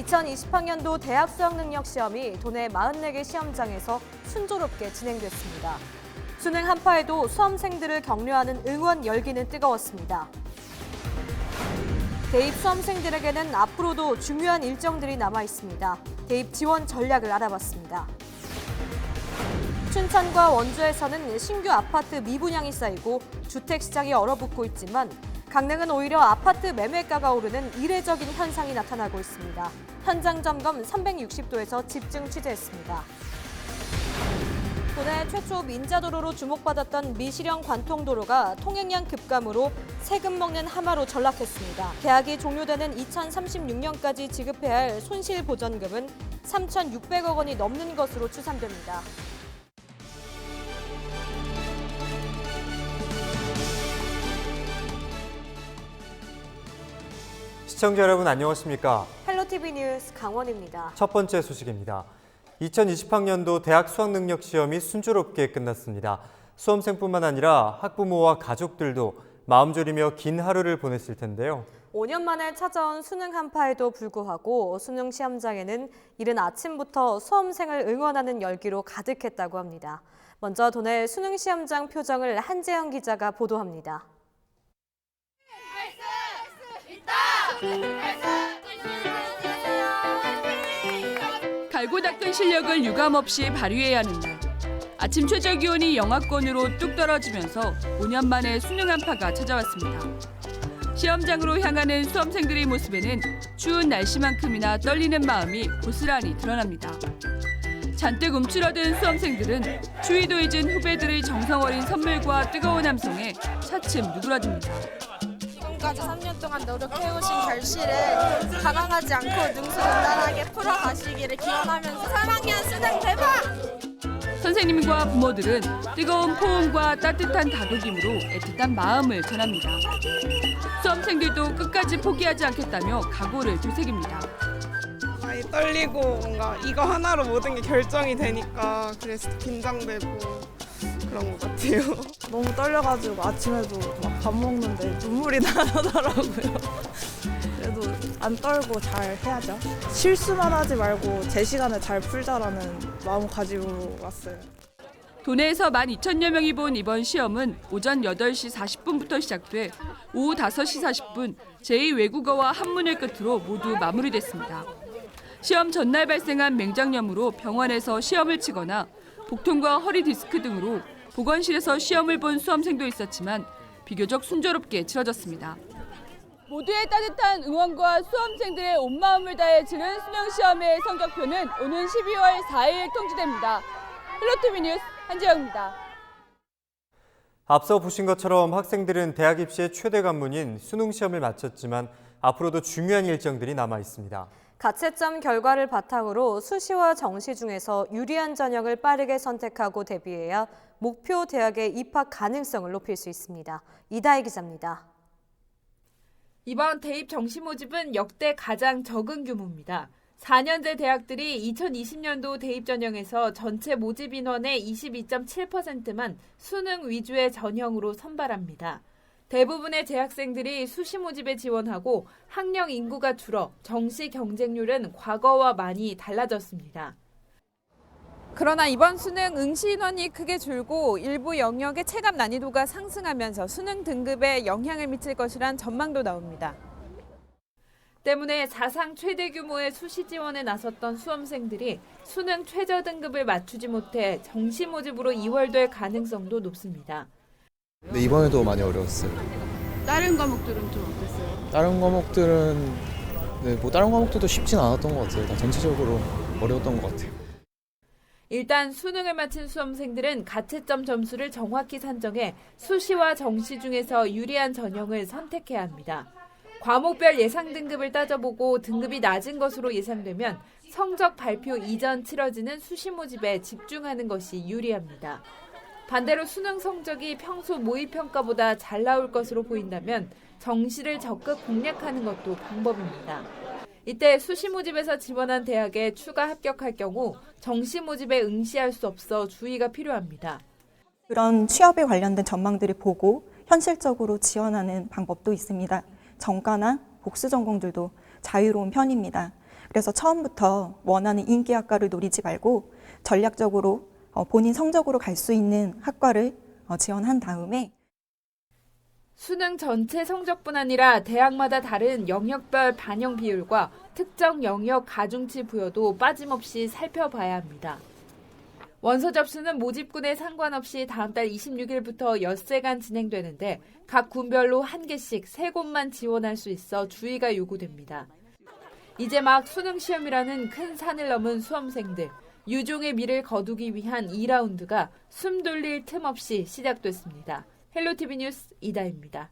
2020학년도 대학 수학능력시험이 도내 44개 시험장에서 순조롭게 진행됐습니다. 수능 한파에도 수험생들을 격려하는 응원 열기는 뜨거웠습니다. 대입 수험생들에게는 앞으로도 중요한 일정들이 남아 있습니다. 대입 지원 전략을 알아봤습니다. 춘천과 원주에서는 신규 아파트 미분양이 쌓이고 주택 시장이 얼어붙고 있지만 강릉은 오히려 아파트 매매가가 오르는 이례적인 현상이 나타나고 있습니다. 현장 점검 360도에서 집중 취재했습니다. 도내 최초 민자도로로 주목받았던 미시령 관통도로가 통행량 급감으로 세금 먹는 하마로 전락했습니다. 계약이 종료되는 2036년까지 지급해야 할 손실보전금은 3,600억 원이 넘는 것으로 추산됩니다. 시청자 여러분 안녕하십니까? 헬로티비 뉴스 강원입니다. 첫 번째 소식입니다. 2020학년도 대학 수학능력 시험이 순조롭게 끝났습니다. 수험생뿐만 아니라 학부모와 가족들도 마음 졸이며 긴 하루를 보냈을 텐데요. 5년 만에 찾아온 수능 한파에도 불구하고 수능 시험장에는 이른 아침부터 수험생을 응원하는 열기로 가득했다고 합니다. 먼저 도내 수능 시험장 표정을 한재영 기자가 보도합니다. 갈고 닦은 실력을 유감없이 발휘해야 하는 날. 아침 최저 기온이 영하권으로 뚝 떨어지면서 5년 만에 수능 한파가 찾아왔습니다. 시험장으로 향하는 수험생들의 모습에는 추운 날씨만큼이나 떨리는 마음이 고스란히 드러납니다. 잔뜩 움츠러든 수험생들은 추위도 잊은 후배들의 정성 어린 선물과 뜨거운 함성에 차츰 누그러집니다. 지금까지 3년 동안 노력해오신 결실을 당황하지 않고 능수능란하게 풀어가시기를 기원하면서 3학년 수능 대박! 선생님과 부모들은 뜨거운 포옹과 따뜻한 다독임으로 애틋한 마음을 전합니다. 수험생들도 끝까지 포기하지 않겠다며 각오를 되새깁니다. 많이 떨리고 뭔가 이거 하나로 모든 게 결정이 되니까 그래서 긴장되고 그런 것 같아요. 너무 떨려가지고 아침에도 막 밥 먹는데 눈물이 나더라고요. 그래도 안 떨고 잘 해야죠. 실수만 하지 말고 제 시간에 잘 풀자라는 마음 가지고 왔어요. 도내에서 12,000여 명이 본 이번 시험은 오전 8시 40분부터 시작돼 오후 5시 40분 제2외국어와 한문을 끝으로 모두 마무리됐습니다. 시험 전날 발생한 맹장염으로 병원에서 시험을 치거나 복통과 허리 디스크 등으로 보건실에서 시험을 본 수험생도 있었지만 비교적 순조롭게 치러졌습니다. 모두의 따뜻한 응원과 수험생들의 온 마음을 다해 치른 수능 시험의 성적표는 오는 12월 4일 통지됩니다. 헬로티비 뉴스 한재영입니다. 앞서 보신 것처럼 학생들은 대학 입시의 최대 관문인 수능 시험을 마쳤지만 앞으로도 중요한 일정들이 남아 있습니다. 가채점 결과를 바탕으로 수시와 정시 중에서 유리한 전형을 빠르게 선택하고 대비해야 목표 대학의 입학 가능성을 높일 수 있습니다. 이다희 기자입니다. 이번 대입 정시 모집은 역대 가장 적은 규모입니다. 4년제 대학들이 2020년도 대입 전형에서 전체 모집 인원의 22.7%만 수능 위주의 전형으로 선발합니다. 대부분의 재학생들이 수시 모집에 지원하고 학령 인구가 줄어 정시 경쟁률은 과거와 많이 달라졌습니다. 그러나 이번 수능 응시 인원이 크게 줄고 일부 영역의 체감 난이도가 상승하면서 수능 등급에 영향을 미칠 것이란 전망도 나옵니다. 때문에 사상 최대 규모의 수시 지원에 나섰던 수험생들이 수능 최저 등급을 맞추지 못해 정시 모집으로 이월될 가능성도 높습니다. 네, 이번에도 많이 어려웠어요. 다른 과목들은 좀 어땠어요? 다른 과목들은 다른 과목들도 쉽진 않았던 것 같아요. 다 전체적으로 어려웠던 것 같아요. 일단 수능을 마친 수험생들은 가채점 점수를 정확히 산정해 수시와 정시 중에서 유리한 전형을 선택해야 합니다. 과목별 예상 등급을 따져보고 등급이 낮은 것으로 예상되면 성적 발표 이전 치러지는 수시 모집에 집중하는 것이 유리합니다. 반대로 수능 성적이 평소 모의평가보다 잘 나올 것으로 보인다면 정시를 적극 공략하는 것도 방법입니다. 이때 수시 모집에서 지원한 대학에 추가 합격할 경우 정시 모집에 응시할 수 없어 주의가 필요합니다. 그런 취업에 관련된 전망들을 보고 현실적으로 지원하는 방법도 있습니다. 전과나 복수 전공들도 자유로운 편입니다. 그래서 처음부터 원하는 인기학과를 노리지 말고 전략적으로 본인 성적으로 갈 수 있는 학과를 지원한 다음에 수능 전체 성적뿐 아니라 대학마다 다른 영역별 반영 비율과 특정 영역 가중치 부여도 빠짐없이 살펴봐야 합니다. 원서 접수는 모집군에 상관없이 다음 달 26일부터 엿새간 진행되는데 각 군별로 한 개씩 3곳만 지원할 수 있어 주의가 요구됩니다. 이제 막 수능 시험이라는 큰 산을 넘은 수험생들, 유종의 미를 거두기 위한 2라운드가 숨 돌릴 틈 없이 시작됐습니다. 헬로티비 뉴스 이다입니다.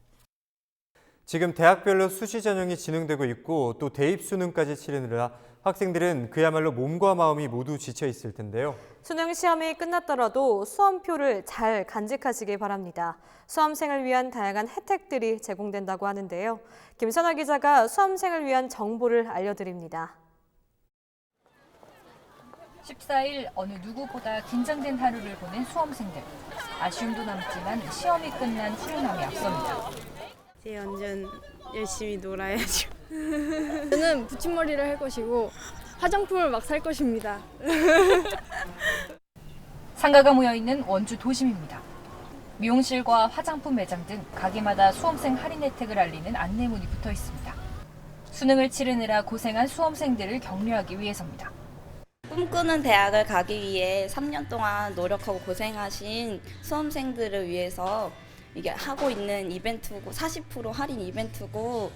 지금 대학별로 수시 전형이 진행되고 있고 또 대입 수능까지 치르느라 학생들은 그야말로 몸과 마음이 모두 지쳐 있을 텐데요. 수능 시험이 끝났더라도 수험표를 잘 간직하시기 바랍니다. 수험생을 위한 다양한 혜택들이 제공된다고 하는데요. 김선아 기자가 수험생을 위한 정보를 알려드립니다. 14일 어느 누구보다 긴장된 하루를 보낸 수험생들. 아쉬움도 남지만 시험이 끝난 후련함이 앞섭니다. 이제 완전 열심히 놀아야죠. 저는 붙임머리를 할 것이고 화장품을 막 살 것입니다. 상가가 모여있는 원주 도심입니다. 미용실과 화장품 매장 등 가게마다 수험생 할인 혜택을 알리는 안내문이 붙어 있습니다. 수능을 치르느라 고생한 수험생들을 격려하기 위해서입니다. 꿈꾸는 대학을 가기 위해 3년 동안 노력하고 고생하신 수험생들을 위해서 이게 하고 있는 이벤트고 40% 할인 이벤트고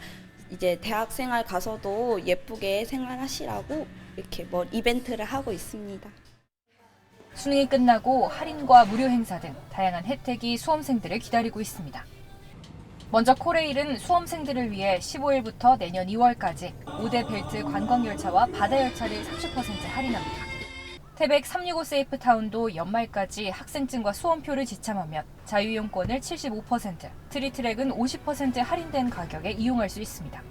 이제 대학 생활 가서도 예쁘게 생활하시라고 이렇게 이벤트를 하고 있습니다. 수능이 끝나고 할인과 무료 행사 등 다양한 혜택이 수험생들을 기다리고 있습니다. 먼저 코레일은 수험생들을 위해 15일부터 내년 2월까지 5대 벨트 관광열차와 바다열차를 30% 할인합니다. 태백 365 세이프타운도 연말까지 학생증과 수험표를 지참하면 자유이용권을 75%, 트리트랙은 50% 할인된 가격에 이용할 수 있습니다.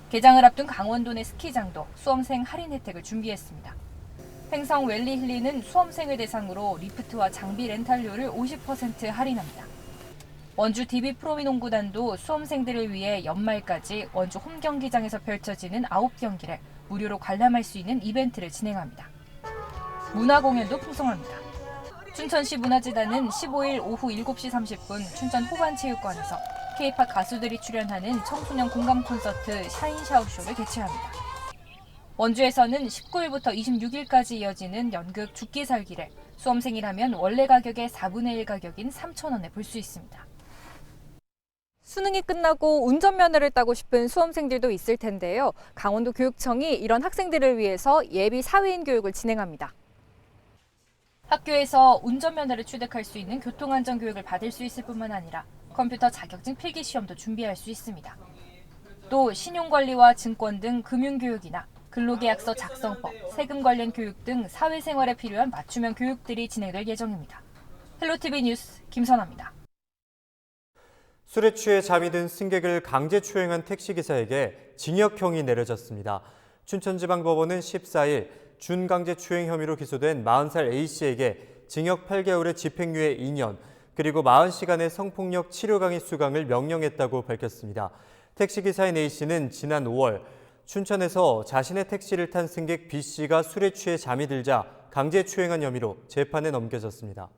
개장을 앞둔 강원도 내 스키장도 수험생 할인 혜택을 준비했습니다. 횡성 웰리힐리는 수험생을 대상으로 리프트와 장비 렌탈료를 50% 할인합니다. 원주 DB 프로미 농구단도 수험생들을 위해 연말까지 원주 홈경기장에서 펼쳐지는 9경기를 무료로 관람할 수 있는 이벤트를 진행합니다. 문화공연도 풍성합니다. 춘천시 문화재단은 15일 오후 7시 30분 춘천 호반체육관에서 K-팝 가수들이 출연하는 청소년 공감 콘서트 샤인샤우쇼를 개최합니다. 원주에서는 19일부터 26일까지 이어지는 연극 죽기살기를 수험생이라면 원래 가격의 4분의 1 가격인 3,000원에 볼 수 있습니다. 수능이 끝나고 운전면허를 따고 싶은 수험생들도 있을 텐데요. 강원도 교육청이 이런 학생들을 위해서 예비 사회인 교육을 진행합니다. 학교에서 운전면허를 취득할 수 있는 교통안전교육을 받을 수 있을 뿐만 아니라 컴퓨터 자격증 필기시험도 준비할 수 있습니다. 또 신용관리와 증권 등 금융교육이나 근로계약서 작성법, 세금 관련 교육 등 사회생활에 필요한 맞춤형 교육들이 진행될 예정입니다. 헬로티비 뉴스 김선아입니다. 술에 취해 잠이 든 승객을 강제 추행한 택시기사에게 징역형이 내려졌습니다. 춘천지방법원은 14일 준강제 추행 혐의로 기소된 40살 A씨에게 징역 8개월의 집행유예 2년, 그리고 40시간의 성폭력 치료 강의 수강을 명령했다고 밝혔습니다. 택시기사인 A씨는 지난 5월 춘천에서 자신의 택시를 탄 승객 B씨가 술에 취해 잠이 들자 강제 추행한 혐의로 재판에 넘겨졌습니다.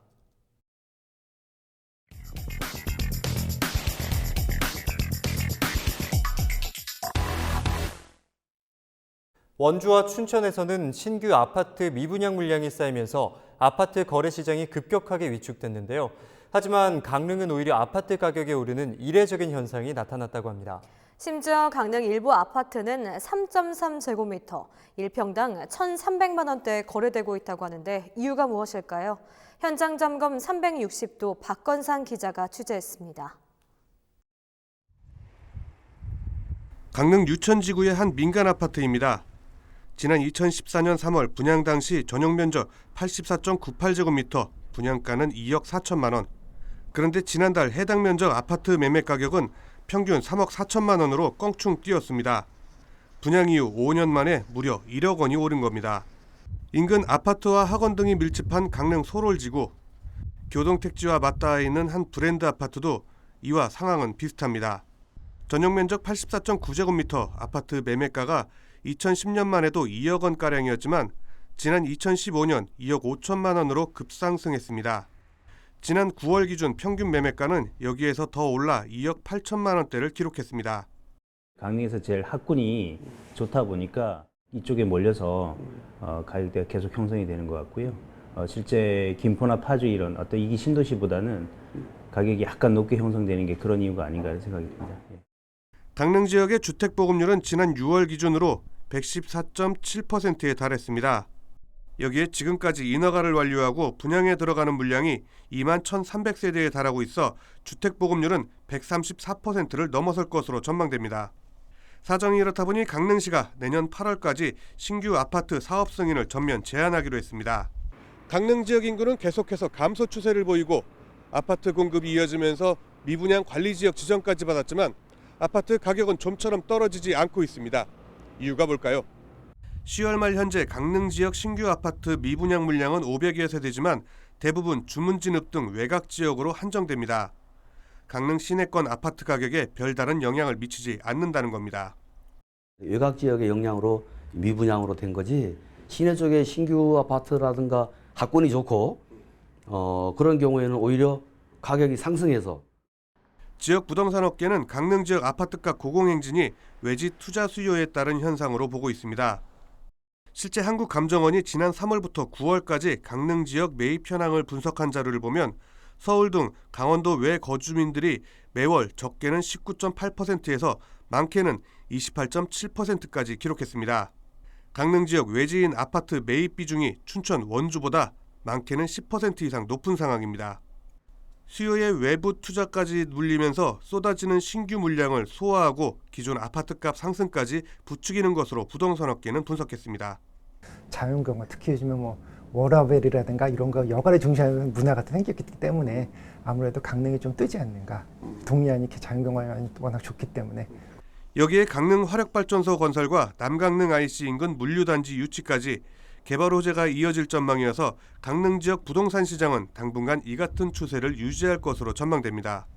원주와 춘천에서는 신규 아파트 미분양 물량이 쌓이면서 아파트 거래 시장이 급격하게 위축됐는데요. 하지만 강릉은 오히려 아파트 가격이 오르는 이례적인 현상이 나타났다고 합니다. 심지어 강릉 일부 아파트는 3.3제곱미터, 1평당 1,300만 원대에 거래되고 있다고 하는데 이유가 무엇일까요? 현장 점검 360도 박건상 기자가 취재했습니다. 강릉 유천지구의 한 민간 아파트입니다. 지난 2014년 3월 분양 당시 전용 면적 84.98제곱미터, 분양가는 2억 4천만 원. 그런데 지난달 해당 면적 아파트 매매 가격은 평균 3억 4천만 원으로 껑충 뛰었습니다. 분양 이후 5년 만에 무려 1억 원이 오른 겁니다. 인근 아파트와 학원 등이 밀집한 강릉 소롤지구. 교동택지와 맞닿아 있는 한 브랜드 아파트도 이와 상황은 비슷합니다. 전용 면적 84.9제곱미터 아파트 매매가가 2010년만 해도 2억 원가량이었지만 지난 2015년 2억 5천만 원으로 급상승했습니다. 지난 9월 기준 평균 매매가는 여기에서 더 올라 2억 8천만 원대를 기록했습니다. 강릉에서 제일 학군이 좋다 보니까 이쪽에 몰려서 가격대가 계속 형성이 되는 것 같고요. 실제 김포나 파주 이런 어떤 이기 신도시보다는 가격이 약간 높게 형성되는 게 그런 이유가 아닌가 하는 생각이 듭니다. 강릉 지역의 주택 보급률은 지난 6월 기준으로 114.7%에 달했습니다. 여기에 지금까지 인허가를 완료하고 분양에 들어가는 물량이 2만 1,300세대에 달하고 있어 주택 보급률은 134%를 넘어설 것으로 전망됩니다. 사정이 이렇다 보니 강릉시가 내년 8월까지 신규 아파트 사업 승인을 전면 제한하기로 했습니다. 강릉 지역 인구는 계속해서 감소 추세를 보이고 아파트 공급이 이어지면서 미분양 관리지역 지정까지 받았지만 아파트 가격은 좀처럼 떨어지지 않고 있습니다. 이유가 뭘까요? 10월 말 현재 강릉 지역 신규 아파트 미분양 물량은 500여 세대지만 대부분 주문진읍 등 외곽 지역으로 한정됩니다. 강릉 시내권 아파트 가격에 별다른 영향을 미치지 않는다는 겁니다. 외곽 지역의 영향으로 미분양으로 된 거지 시내 쪽에 신규 아파트라든가 학군이 좋고 그런 경우에는 오히려 가격이 상승해서 지역 부동산 업계는 강릉 지역 아파트값 고공행진이 외지 투자 수요에 따른 현상으로 보고 있습니다. 실제 한국감정원이 지난 3월부터 9월까지 강릉 지역 매입 현황을 분석한 자료를 보면 서울 등 강원도 외 거주민들이 매월 적게는 19.8%에서 많게는 28.7%까지 기록했습니다. 강릉 지역 외지인 아파트 매입 비중이 춘천 원주보다 많게는 10% 이상 높은 상황입니다. 수요의 외부 투자까지 눌리면서 쏟아지는 신규 물량을 소화하고 기존 아파트값 상승까지 부추기는 것으로 부동산 업계는 분석했습니다. 자연경관 특히 요즘에 워라벨이라든가 이런 거 여가를 중시하는 문화가 생겼기 때문에 아무래도 강릉이 좀 뜨지 않는가. 동해안이 자연경관이 워낙 좋기 때문에. 여기에 강릉 화력발전소 건설과 남강릉 IC 인근 물류단지 유치까지 개발 호재가 이어질 전망이어서 강릉 지역 부동산 시장은 당분간 이 같은 추세를 유지할 것으로 전망됩니다.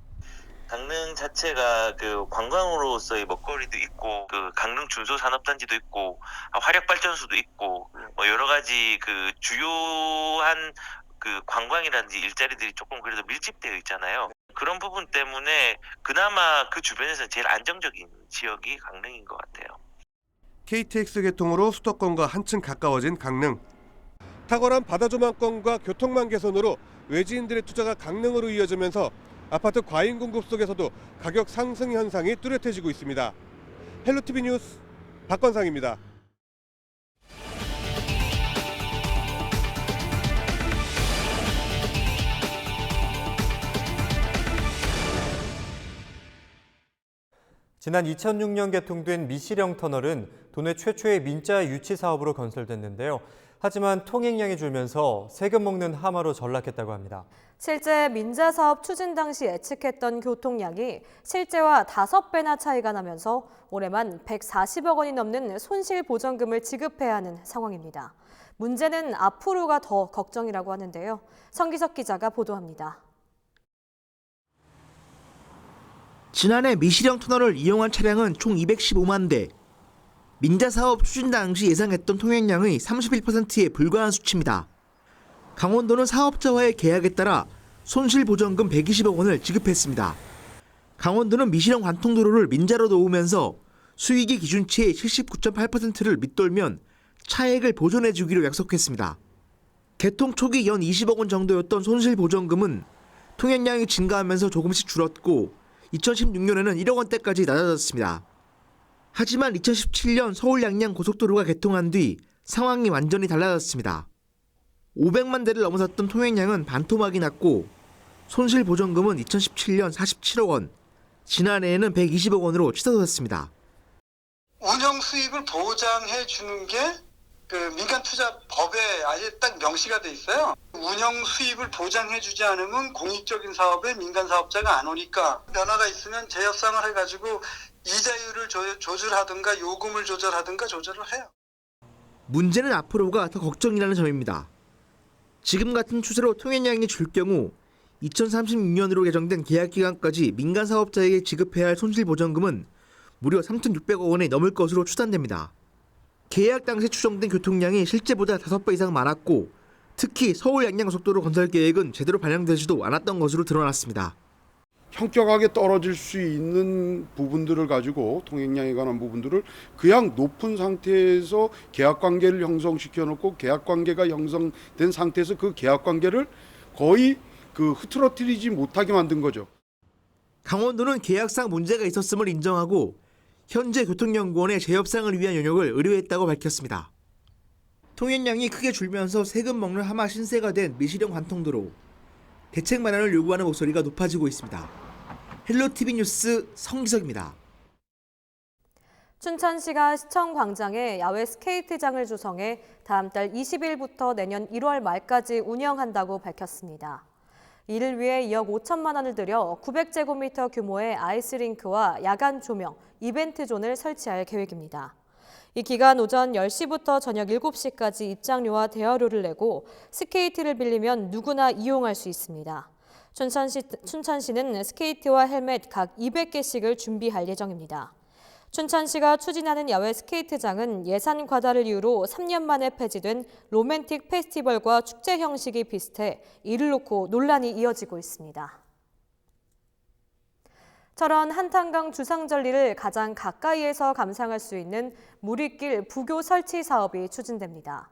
강릉 자체가 그 관광으로서의 먹거리도 있고 그 강릉 중소산업단지도 있고 화력발전소도 있고 뭐 여러 가지 그 주요한 그 관광이라든지 일자리들이 조금 그래도 밀집되어 있잖아요. 그런 부분 때문에 그나마 그 주변에서 제일 안정적인 지역이 강릉인 것 같아요. KTX 개통으로 수도권과 한층 가까워진 강릉. 탁월한 바다 조망권과 교통망 개선으로 외지인들의 투자가 강릉으로 이어지면서 아파트 과잉 공급 속에서도 가격 상승 현상이 뚜렷해지고 있습니다. 헬로티비 뉴스 박건상입니다. 지난 2006년 개통된 미시령 터널은 도내 최초의 민자 유치 사업으로 건설됐는데요. 하지만 통행량이 줄면서 세금 먹는 하마로 전락했다고 합니다. 실제 민자 사업 추진 당시 예측했던 교통량이 실제와 5배나 차이가 나면서 올해만 140억 원이 넘는 손실 보전금을 지급해야 하는 상황입니다. 문제는 앞으로가 더 걱정이라고 하는데요. 성기석 기자가 보도합니다. 지난해 미시령 터널을 이용한 차량은 총 215만 대. 민자 사업 추진 당시 예상했던 통행량의 31%에 불과한 수치입니다. 강원도는 사업자와의 계약에 따라 손실보전금 120억 원을 지급했습니다. 강원도는 미시령 관통도로를 민자로 놓으면서 수익이 기준치의 79.8%를 밑돌면 차액을 보존해 주기로 약속했습니다. 개통 초기 연 20억 원 정도였던 손실보전금은 통행량이 증가하면서 조금씩 줄었고 2016년에는 1억 원대까지 낮아졌습니다. 하지만 2017년 서울 양양 고속도로가 개통한 뒤 상황이 완전히 달라졌습니다. 500만 대를 넘어섰던 통행량은 반토막이 났고 손실보전금은 2017년 47억 원, 지난해에는 120억 원으로 취소됐습니다. 운영 수익을 보장해 주는 게 그 민간 투자 법에 아예 딱 명시가 돼 있어요. 운영 수익을 보장해 주지 않으면 공익적인 사업에 민간 사업자가 안 오니까 변화가 있으면 재협상을 해가지고 이자율을 조절하든가 요금을 조절하든가 조절을 해요. 문제는 앞으로가 더 걱정이라는 점입니다. 지금 같은 추세로 통행량이 줄 경우 2036년으로 개정된 계약기간까지 민간 사업자에게 지급해야 할 손실보전금은 무려 3,600억 원이 넘을 것으로 추산됩니다. 계약 당시 추정된 교통량이 실제보다 5배 이상 많았고 특히 서울 양양고속도로 건설 계획은 제대로 반영되지도 않았던 것으로 드러났습니다. 현격하게 떨어질 수 있는 부분들을 가지고 통행량에 관한 부분들을 그냥 높은 상태에서 계약관계를 형성시켜 놓고 계약관계가 형성된 상태에서 그 계약관계를 거의 흐트러뜨리지 못하게 만든 거죠. 강원도는 계약상 문제가 있었음을 인정하고 현재 교통연구원에 재협상을 위한 연역을 의뢰했다고 밝혔습니다. 통행량이 크게 줄면서 세금 먹는 하마 신세가 된 미시령 관통도로 대책 마련을 요구하는 목소리가 높아지고 있습니다. 헬로티비 뉴스 성기석입니다. 춘천시가 시청 광장에 야외 스케이트장을 조성해 다음 달 20일부터 내년 1월 말까지 운영한다고 밝혔습니다. 이를 위해 2억 5천만 원을 들여 900제곱미터 규모의 아이스링크와 야간 조명, 이벤트 존을 설치할 계획입니다. 이 기간 오전 10시부터 저녁 7시까지 입장료와 대여료를 내고 스케이트를 빌리면 누구나 이용할 수 있습니다. 춘천시는 스케이트와 헬멧 각 200개씩을 준비할 예정입니다. 춘천시가 추진하는 야외 스케이트장은 예산 과다를 이유로 3년 만에 폐지된 로맨틱 페스티벌과 축제 형식이 비슷해 이를 놓고 논란이 이어지고 있습니다. 철원 한탄강 주상절리를 가장 가까이에서 감상할 수 있는 무리길 부교 설치 사업이 추진됩니다.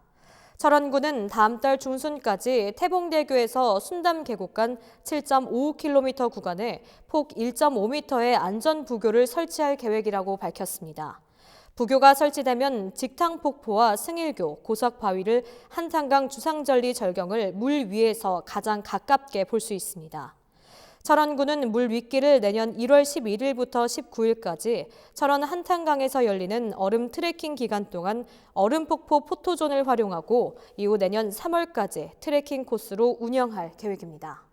철원구는 다음 달 중순까지 태봉대교에서 순담 계곡 간 7.55km 구간에 폭 1.5m의 안전 부교를 설치할 계획이라고 밝혔습니다. 부교가 설치되면 직탕폭포와 승일교, 고석바위를 한탄강 주상절리 절경을 물 위에서 가장 가깝게 볼 수 있습니다. 철원구는 물 윗길을 내년 1월 11일부터 19일까지 철원 한탄강에서 열리는 얼음 트레킹 기간 동안 얼음폭포 포토존을 활용하고 이후 내년 3월까지 트레킹 코스로 운영할 계획입니다.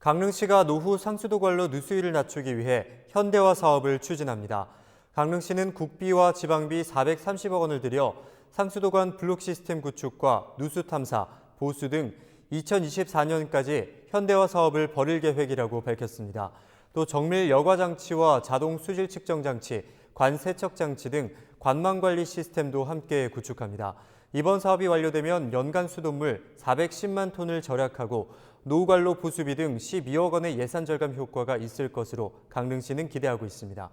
강릉시가 노후 상수도 관로 누수율을 낮추기 위해 현대화 사업을 추진합니다. 강릉시는 국비와 지방비 430억 원을 들여 상수도관 블록 시스템 구축과 누수 탐사, 보수 등 2024년까지 현대화 사업을 벌일 계획이라고 밝혔습니다. 또 정밀 여과 장치와 자동 수질 측정 장치, 관 세척 장치 등 관망 관리 시스템도 함께 구축합니다. 이번 사업이 완료되면 연간 수돗물 410만 톤을 절약하고 노후관로 보수비 등 12억 원의 예산 절감 효과가 있을 것으로 강릉시는 기대하고 있습니다.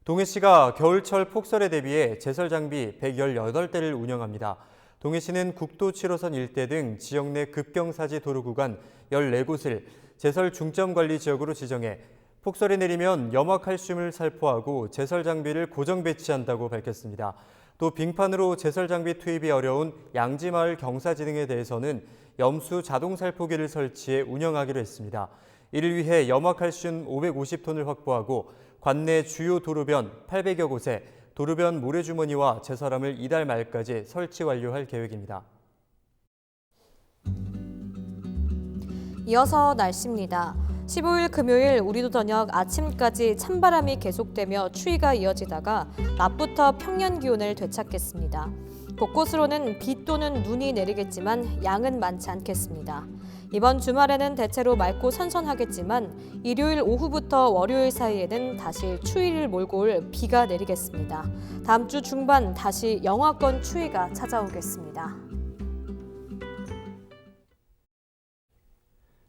동해시가 겨울철 폭설에 대비해 제설 장비 118대를 운영합니다. 동해시는 국도 7호선 일대 등 지역 내 급경사지 도로 구간 14곳을 제설 중점 관리 지역으로 지정해 폭설이 내리면 염화칼슘을 살포하고 제설 장비를 고정 배치한다고 밝혔습니다. 또 빙판으로 제설 장비 투입이 어려운 양지마을 경사지 등에 대해서는 염수 자동 살포기를 설치해 운영하기로 했습니다. 이를 위해 염화칼슘 550톤을 확보하고 관내 주요 도로변 800여 곳에 도로변 모래주머니와 제설함을 이달 말까지 설치 완료할 계획입니다. 이어서 날씨입니다. 15일 금요일 우리도 저녁 아침까지 찬바람이 계속되며 추위가 이어지다가 낮부터 평년 기온을 되찾겠습니다. 곳곳으로는 비 또는 눈이 내리겠지만 양은 많지 않겠습니다. 이번 주말에는 대체로 맑고 선선하겠지만 일요일 오후부터 월요일 사이에는 다시 추위를 몰고 올 비가 내리겠습니다. 다음 주 중반 다시 영하권 추위가 찾아오겠습니다.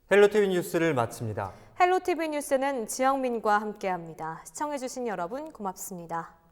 헬로티비 뉴스를 마칩니다. 헬로티비 뉴스는 지영민과 함께합니다. 시청해주신 여러분 고맙습니다.